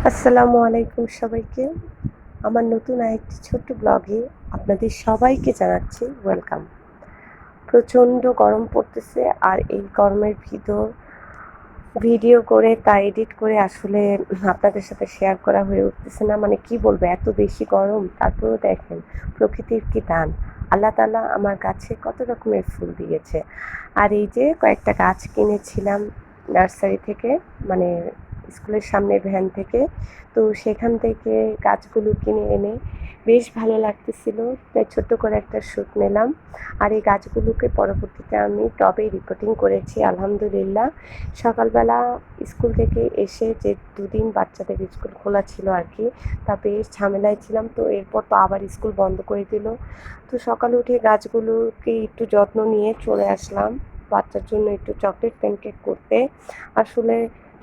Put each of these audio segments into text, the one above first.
আসসালামু আলাইকুম সবাইকে। আমার নতুন আরেকটি ছোট্ট ব্লগে আপনাদের সবাইকে জানাচ্ছি ওয়েলকাম। প্রচণ্ড গরম পড়তেছে আর এই গরমের ভিডিও করে তা এডিট করে আসলে আপনাদের সাথে শেয়ার করা হয়ে উঠতেছে না। মানে কি বলবো, এত বেশি গরম, তারপরেও দেখেন প্রকৃতির কি দান। আল্লাহ তাআলা আমার গাছে কত রকমের ফুল দিয়েছে। আর এই যে কয়েকটা গাছ কিনেছিলাম নার্সারি থেকে, মানে স্কুলের সামনের ভ্যান থেকে। তো সেখান থেকে গাছগুলো কিনে এনে বেশ ভালো লাগতেছিল, তাই ছোট্ট করে একটা শ্যুট নিলাম। আর এই গাছগুলোকে পরবর্তীতে আমি টবে রিপোর্টিং করেছি আলহামদুলিল্লাহ। সকালবেলা স্কুল থেকে এসে যে দুদিন বাচ্চাদের স্কুল খোলা ছিল আর কি, তা বেশ ঝামেলায় ছিলাম। তো এরপর তো আবার স্কুল বন্ধ করে দিল। তো সকালে উঠে গাছগুলোকে একটু যত্ন নিয়ে চলে আসলাম বাচ্চার জন্য একটু চকলেট প্যানকেক করতে। আসলে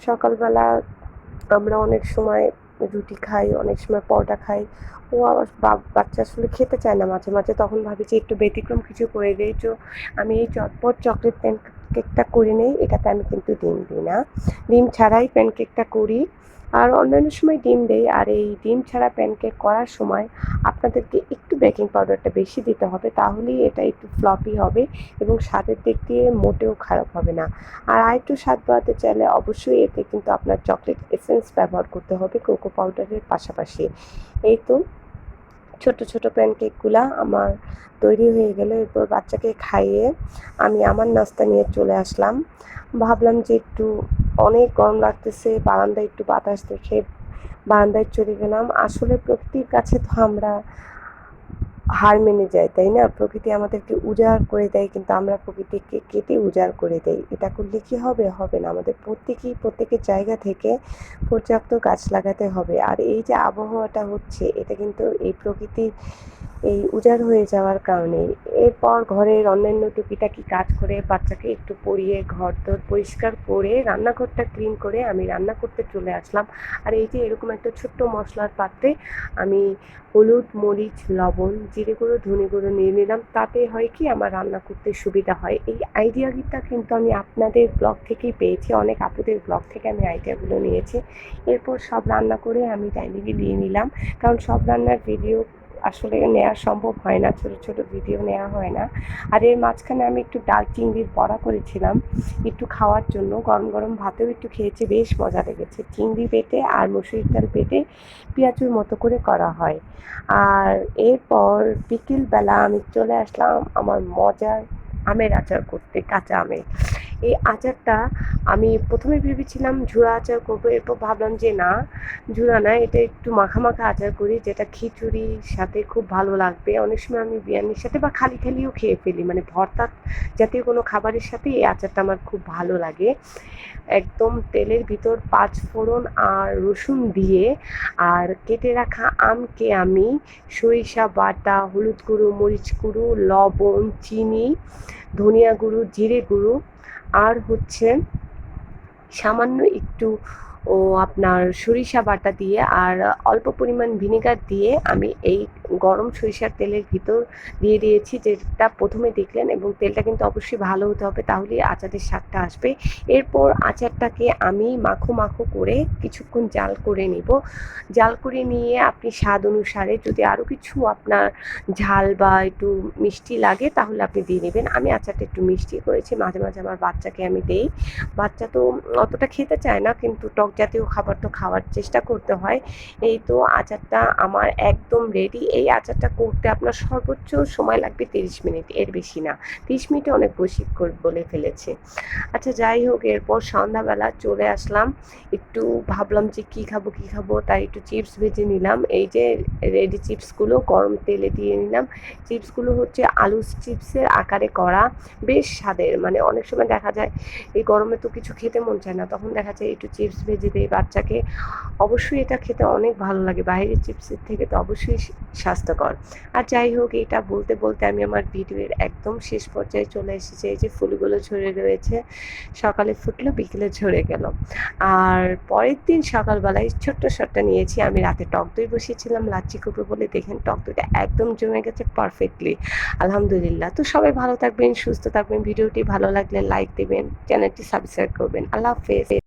সকালবেলা আমরা অনেক সময় রুটি খাই, অনেক সময় পরোটা খাই। ও আবার বাচ্চা আসলে খেতে চায় না মাঝে মাঝে, তখন ভাবি যে একটু ব্যতিক্রম কিছু করে দিই। তো আমি এই চটপট চকলেট প্যানকেকটা করে নিই। এটাতে আমি কিন্তু ডিম দিই না, ডিম ছাড়াই প্যানকেকটা করি। আর অন্যান্য সময় ডিম দেই। আর এই ডিম ছাড়া প্যানকেক করার সময় আপনাদেরকে একটু বেকিং পাউডারটা বেশি দিতে হবে, তাহলেই এটা একটু ফ্লপি হবে এবং স্বাদের দিক দিয়ে মোটেও খারাপ হবে না। আর আরেকটু স্বাদ বাড়াতে চাইলে অবশ্যই এতে কিন্তু আপনার চকলেট এসেন্স ব্যবহার করতে হবে কোকো পাউডারের পাশাপাশি। এই তো ছোট ছোট প্যানকেকগুলা আমার তৈরি হয়ে গেল। এরপর বাচ্চাকে খাইয়ে আমি আমার নাস্তা নিয়ে চলে আসলাম। ভাবলাম যে একটু অনেক গরম লাগতেছে, বারান্দায় একটু বাতাস দেখে বারান্দায় চলে গেলাম। আসলে প্রকৃতির কাছে তো আমরা হার মেনে যাই, তাই না? প্রকৃতি আমাদেরকে উজাড় করে দেয়, কিন্তু আমরা প্রকৃতিকে কেটে উজাড় করে দেই। এটা করলে কি হবে? হবে না। আমাদের প্রত্যেকের জায়গা থেকে পর্যাপ্ত গাছ লাগাতে হবে। আর এই যে আবহাওয়াটা হচ্ছে, এটা কিন্তু এই প্রকৃতির এই উজাড় হয়ে যাওয়ার কারণেই। এরপর ঘরের অন্যান্য টুকিটাকি কাজ করে বাচ্চাকে একটু পড়িয়ে ঘরদোর পরিষ্কার করে রান্নাঘরটা ক্লিন করে আমি রান্না করতে চলে আসলাম। আর এই যে এরকম একটা ছোট্ট মশলার পাত্রে আমি হলুদ, মরিচ, লবণ, জিরে গুঁড়ো, ধনে গুঁড়ো নিয়ে নিলাম। তাতে হয় কি, আমার রান্না করতে সুবিধা হয়। এই আইডিয়াটা কিন্তু আমি আপনাদের ব্লগ থেকেই পেয়েছি, অনেক আপুদের ব্লগ থেকে আমি আইডিয়াগুলো নিয়েছি। এরপর সব রান্না করে আমি ডাইনিংয়ে দিয়ে নিলাম, কারণ সব রান্নার ভিডিও আসলে নেওয়া সম্ভব হয় না, ছোট ছোট ভিডিও নেওয়া হয় না। আর এর মাঝখানে আমি একটু ডাল চিংড়ির বড়া করেছিলাম একটু খাওয়ার জন্য। গরম গরম ভাতেও একটু খেয়েছি, বেশ মজা লেগেছে। চিংড়ি বেটে আর মসুরির ডাল বেটে পেঁয়াজুর মতো করে করা হয়। আর এরপর বিকেলবেলা আমি চলে আসলাম আমার মজার আমের আচার করতে, কাঁচা আমের। এই আচারটা আমি প্রথমে ভেবেছিলাম ঝুরা আচার করবো, এরপর ভাবলাম যে না, ঝুরা না, এটা একটু মাখা মাখা আচার করি, যেটা খিচুড়ির সাথে খুব ভালো লাগবে। অনেক সময় আমি বিরিয়ানির সাথে বা খালি খালিও খেয়ে ফেলি, মানে ভর্তা জাতীয় কোনো খাবারের সাথে এই আচারটা আমার খুব ভালো লাগে। একদম তেলের ভিতর পাঁচ ফোড়ন আর রসুন দিয়ে, আর কেটে রাখা আমকে আমি সরিষা বাটা, হলুদ গুঁড়ো, মরিচ গুঁড়ো, লবণ, চিনি, ধনিয়া গুঁড়ো, জিরে গুঁড়ো, আর হচ্ছে সামান্য একটু আপনার সরিষা বাটা দিয়ে আর অল্প পরিমাণ ভিনেগার দিয়ে আমি এই গরম সরিষার তেলের ভিতর দিয়ে দিয়েছি, যেটা প্রথমে দেখলেন। এবং তেলটা কিন্তু অবশ্যই ভালো হতে হবে, তাহলেই আচারের স্বাদটা আসবে। এরপর আচারটাকে আমি মাখো মাখো করে কিছুক্ষণ জাল করে নিব। জাল করে নিয়ে আপনি স্বাদ অনুসারে যদি আরও কিছু আপনার ঝাল বা একটু মিষ্টি লাগে তাহলে আপনি দিয়ে নেবেন। আমি আচারটা একটু মিষ্টি করেছি, মাঝে মাঝে আমার বাচ্চাকে আমি দেই। বাচ্চা তো অতটা খেতে চায় না, কিন্তু টক জাতীয় খাবার তো খাওয়ার চেষ্টা করতে হয়। এই তো আচারটা আমার একদম রেডি। এই আচারটা করতে আপনার সর্বোচ্চ সময় লাগবে 30 মিনিট, এর বেশি না। 30 মিনিটে অনেক বেশি বলে ফেলেছে। আচ্ছা যাই হোক, এরপর সন্ধ্যাবেলা চলে আসলাম। একটু ভাবলাম যে কী খাবো, তাই একটু চিপস ভেজে নিলাম। এই যে রেডি চিপসগুলো গরম তেলে দিয়ে নিলাম। চিপসগুলো হচ্ছে আলু চিপসের আকারে করা, বেশ স্বাদের। মানে অনেক সময় দেখা যায় এই গরমে তো কিছু খেতে মন চায় না, তখন দেখা যায় একটু চিপস ভেজে দেই বাচ্চাকে। অবশ্যই এটা খেতে অনেক ভালো লাগে, বাইরের চিপসের থেকে তো অবশ্যই স্বাস্থ্যকর। আর যাই হোক, এটা বলতে বলতে আমি আমার ভিডিওর একদম শেষ পর্যায়ে চলে এসেছি। এই যে ফুলগুলো ঝরে রয়েছে, সকালে ফুটলো বিকেলে ঝরে গেল। আর পরের দিন সকালবেলায় ছোট্ট শটটা নিয়েছি, আমি রাতে টক দই বসিয়েছিলাম লাচ্ছি করবো বলে। দেখেন টক দইটা একদম জমে গেছে পারফেক্টলি, আলহামদুলিল্লাহ। তো সবাই ভালো থাকবেন, সুস্থ থাকবেন। ভিডিওটি ভালো লাগলে লাইক দেবেন, চ্যানেলটি সাবস্ক্রাইব করবেন। আল্লাহ হাফেজ।